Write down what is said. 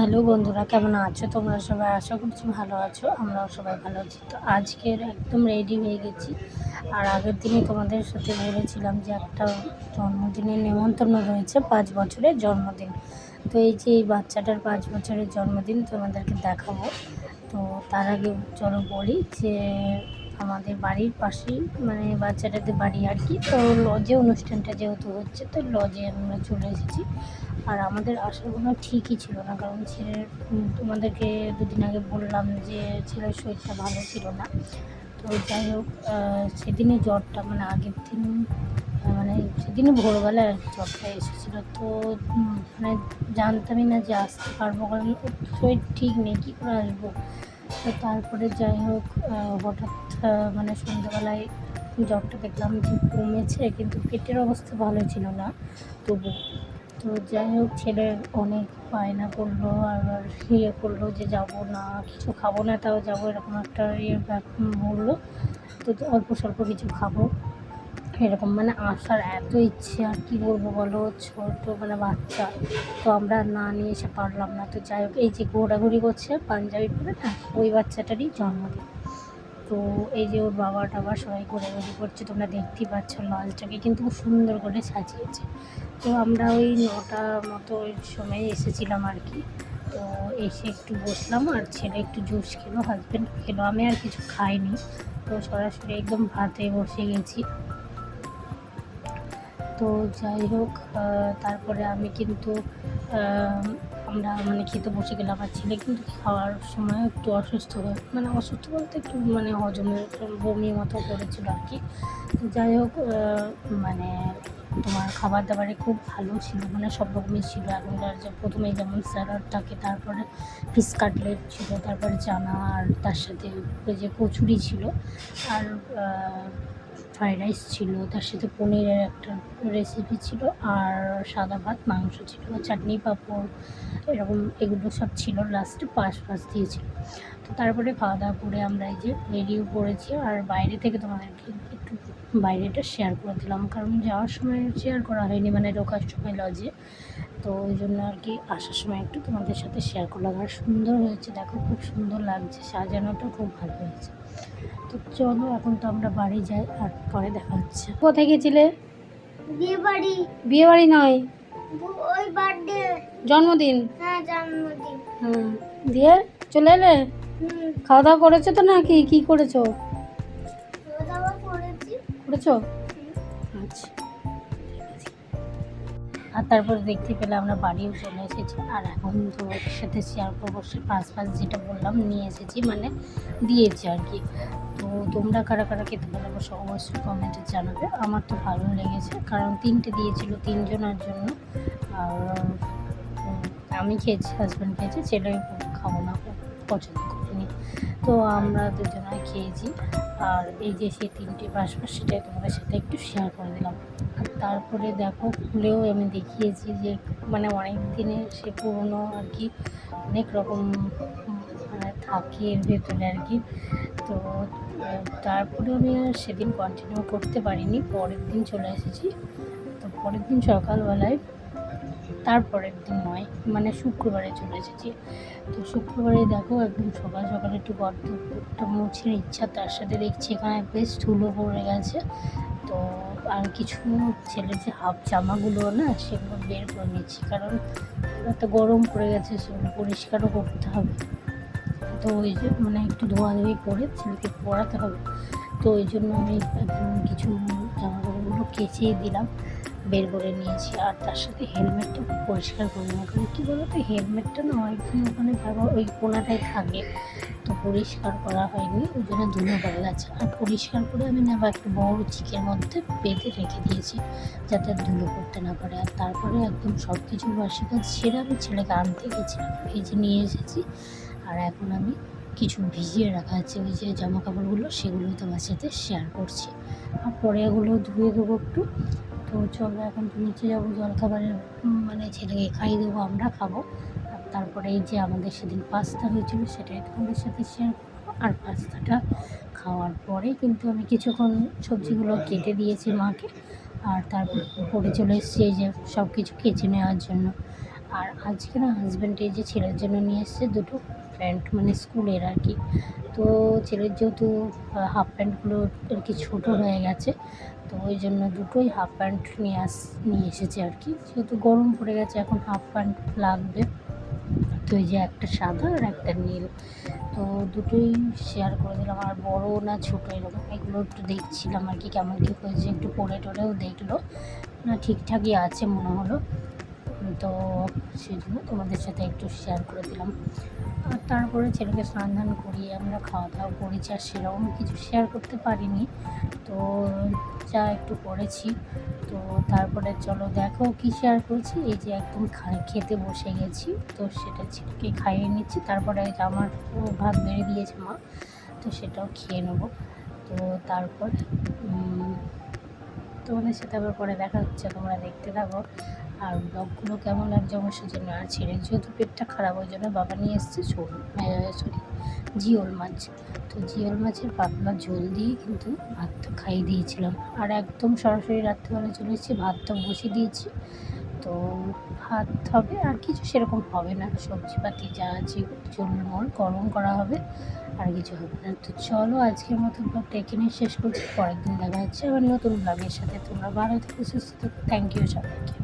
Hello বন্ধুরা, কেমন আছো তোমরা সবাই? আশা করছি ভালো আছো, আমরাও সবাই ভালো আছি। তো আজকের একদম রেডি হয়ে গেছি। আর আগের দিনই তোমাদের সাথে বলেছিলাম যে একটা জন্মদিনের নেমন্তন্ন রয়েছে, 5 বছরের জন্মদিন। তো এই যে এই বাচ্চাটার 5 বছরের জন্মদিন তোমাদেরকে দেখাবো। তো তার আগে চলো বলি যে আমাদের বাড়ির পাশেই মানে বাচ্চাটাদের বাড়ি আর কি। তো লজে অনুষ্ঠানটা যেহেতু হচ্ছে, তো লজে আমরা চলে এসেছি। আর আমাদের আসার কোনো ঠিকই ছিল না, কারণ ছেলের তোমাদেরকে দুদিন আগে বললাম যে ছেলের শরীরটা ভালো ছিল না। তো যাই হোক, সেদিনই জ্বরটা মানে আগের দিন মানে সেদিনই ভোরবেলায় আর কি জ্বরটা এসেছিলো। তো মানে জানতামই না যে আসতে পারবো, কারণ ওর শরীর ঠিক নেই, কী করে আসবো। তো তারপরে যাই হোক, হঠাৎ মানে সন্ধ্যাবেলায় জ্বরটা দেখলাম যে কমেছে, কিন্তু পেটের অবস্থা ভালো ছিল না তবু। তো যাই হোক, ছেলে অনেক বায়না করলো, আবার করলো যে যাবো না, কিছু খাবো না তাও যাবো, এরকম একটা বললো। তো অল্প স্বল্প কিছু খাবো এরকম, মানে আসার এত ইচ্ছে, আর কি বলবো বলো, ছোট মানে বাচ্চা। তো আমরা না নিয়ে এসে পারলাম না। তো যাই হোক, এই যে ঘোরাঘুরি করছে পাঞ্জাবি পরে না, ওই বাচ্চাটারই জন্মদিন। তো এই যে ওর বাবা টাবা সবাই ঘোরাঘুরি করছে, তোমরা দেখতেই পাচ্ছ। লজটাকে কিন্তু খুব সুন্দর করে সাজিয়েছে। তো আমরা ওই 9টা মতো ওই সময় এসেছিলাম আর কি। তো এসে একটু বসলাম, আর ছেলে একটু জুস খেলো, হাজব্যান্ড খেলো, আমি আর কিছু খাইনি। তো সরাসরি একদম ভাতে বসে গেছি। তো যাই হোক, তারপরে আমি কিন্তু আমরা মানে খেতে বসে গেলাম। আর ছেলে কিন্তু খাওয়ার সময় একটু অসুস্থ মানে অসুস্থ বলতে একটু মানে হজমের বমি মতো করেছিল আর কি। তো যাই হোক, মানে তোমার খাবার দাবারে খুব ভালো ছিল, মানে সব রকমই ছিল। এখনকার যে প্রথমে যেমন স্যালাড থাকে, তারপরে ফিশ কাটলেট ছিল, তারপরে চানা, আর তার সাথে ওই যে কচুরি ছিল, আর ফ্রাইড রাইস ছিল, তার সাথে পনিরের একটা রেসিপি ছিল, আর সাদা ভাত, মাংস ছিল, চাটনি পাঁপড় এরকম এগুলো সব ছিল। লাস্টে পাঁচ দিয়েছিল। তো তারপরে খাওয়া দাওয়া করে আমরা এই যে রেডিও করেছি। আর বাইরে থেকে তোমাদেরকে একটু বাইরেটা শেয়ার করে দিলাম, কারণ যাওয়ার সময় শেয়ার করা হয়নি, মানে ঢোকার সময় লজে। তো ওই জন্য আর কি আসার সময় একটু তোমাদের সাথে শেয়ার করলাম। আর সুন্দর হয়েছে, দেখো খুব সুন্দর লাগছে, সাজানোটা খুব ভালো হয়েছে। তো চলো এখন তো আমরা বাড়ি যাই, আর পরে দেখা হচ্ছে। কোথায় গেছিলে? বিয়ে বাড়ি নয়, ওই বার্থডে, জন্মদিন। হ্যাঁ জন্মদিন। দিয়ে চলে এলে? খাওয়া দাওয়া করেছো তো নাকি? কি করেছো? খাওয়া দাওয়া করেছো? আচ্ছা। আর তারপরে দেখতে পেলে আমরা বাড়িও চলে এসেছি। আর এখন তোমার সাথে শেয়ার করবো সে পাঁচ যেটা বললাম নিয়ে এসেছি, মানে দিয়েছি আর কি। তো তোমরা কারা কারা খেতে ভালোবাসো অবশ্যই কমেন্টে জানাবে। আমার তো ভালো লেগেছে, কারণ 3টে দিয়েছিল 3 জনের জন্য। আর আমি খেয়েছি, হাজব্যান্ড খেয়েছে, ছেলে খাবো না, পছন্দ করিনি। তো আমরা দুজনাই খেয়েছি। আর এই যে সেই 3টে পাসপোর্ট, সেটাই তোমাদের সাথে একটু শেয়ার করে দিলাম। আর তারপরে দেখো, খুলেও আমি দেখিয়েছি যে মানে অনেক দিনের সে পুরনো আর কি, অনেক রকম মানে থাকে এর ভেতরে আর কি। তো তারপরে আমি আর সেদিন কন্টিনিউ করতে পারিনি, পরের দিন চলে এসেছি। তো পরের দিন সকালবেলায়, তারপরের দিন নয় মানে শুক্রবারে চলে এসেছি। তো শুক্রবারে দেখো একদম সকাল সকাল একটু গর্তটা মুছের ইচ্ছা, তার সাথে দেখছি এখানে বেশ ধুলো পড়ে গেছে। তো আর কিছু ছেলের যে হাফ জামাগুলো না, সেগুলো বের করে নিচ্ছি, কারণ এত গরম পড়ে গেছে, সেগুলো পরিষ্কারও করতে হবে। তো ওই যে মানে একটু ধোয়াধুয়ি করে ছেলেকে পরাতে হবে। তো ওই জন্য আমি একদম কিছু জামাকাপড়গুলো কেচেই দিলাম, বের করে নিয়েছি। আর তার সাথে হেলমেটটা পরিষ্কার করে নেওয়া, কারণ কী বলো তো, হেলমেটটা না অনেকদিন ওখানে ওই কোনাটায় থাকে, তো পরিষ্কার করা হয়নি, ওই জন্য ধুলো পড়ে গেছে। আর পরিষ্কার করে আমি না একটা বড় চিকের মধ্যে বেঁধে রেখে দিয়েছি, যাতে ধুলো পড়তে না পারে। আর তারপরে একদম সব কিছু বাসি কাজ সেরে আমি ছেলেকে আনতে গেছিলাম, ভেজে নিয়ে এসেছি। আর এখন আমি কিছু ভিজিয়ে রাখা আছে ওই যে জামা কাপড়গুলো, সেগুলো তোমার সাথে শেয়ার করছি। আর পরে এগুলো ধুয়ে দেবো একটু। তো চলো এখন তো নিচে যাবো, জলখাবারের মানে ছেলেকে খাইয়ে দেবো, আমরা খাবো। আর তারপরে এই যে আমাদের সেদিন পাস্তা হয়েছিল, সেটাই তোমাদের সাথে শেয়ার করবো। আর পাস্তাটা খাওয়ার পরে কিন্তু আমি কিছুক্ষণ সবজিগুলো কেটে দিয়েছি মাকে। আর তারপরে চলে এসেছি এই যে সব কিছু কেচে নেওয়ার জন্য। আর আজকে না হাজব্যান্ড এই যে ছেলের জন্য নিয়ে এসছে দুটো প্যান্ট, মানে স্কুলের আর কি। তো ছেলের যেহেতু হাফ প্যান্টগুলো আর কি ছোটো হয়ে গেছে, তো ওই জন্য দুটোই হাফ প্যান্ট নিয়ে এসেছে আর কি। যেহেতু গরম পড়ে গেছে এখন হাফ প্যান্ট লাগবে, তো এই যে একটা সাদা আর একটা নীল, তো দুটোই শেয়ার করে দিলাম। আর বড় না ছোটো এরকম এগুলো একটু দেখছিলাম আর কি, কেমন কী হয়েছে, একটু পরে টোরেও দেখলো না, ঠিকঠাকই আছে মনে হলো। তো সেই জন্য তোমাদের সাথে একটু শেয়ার করে দিলাম। আর তারপরে ছেলেকে স্নান ধান করিয়ে আমরা খাওয়া দাওয়া করেছি, আর সেরকম কিছু শেয়ার করতে পারিনি, তো যা একটু করেছি। তো তারপরে চলো দেখো কি শেয়ার করেছি। এই যে একদম খেতে বসে গেছি, তো সেটা ছেলেকে খাইয়ে নিচ্ছি। তারপরে আমার ভাত বেড়ে দিয়েছে মা, তো সেটাও খেয়ে নেবো। তো তারপর তোমাদের সাথে আবার পরে দেখা হচ্ছে, তোমরা দেখতে থাকো। আর ব্লগগুলো কেমন লাগছে অবশ্যই জানো। আর ছেলের যেহেতু পেটটা খারাপ, ওই জন্য বাবা নিয়ে এসছে জিওল মাছ। তো জিওল মাছের পাতলা ঝোল দিয়ে কিন্তু ভাতটা খাইয়ে দিয়েছিলাম। আর একদম সরাসরি রাত্রিবেলা চলে এসেছি, ভাতটা বসিয়ে দিয়েছি। তো ভাত হবে, আর কিছু সেরকম হবে না, সবজিপাতি যা আছে ঝোল গরম করা হবে, আর কিছু হবে না। তো চলো আজকের মতো ব্লগটা এখানেই শেষ করছি, পরের দিন দেখা হচ্ছে আবার নতুন ব্লগের সাথে। তোমরা ভালো থেকো, সুস্থ থেকো। থ্যাংক ইউ সবাইকে।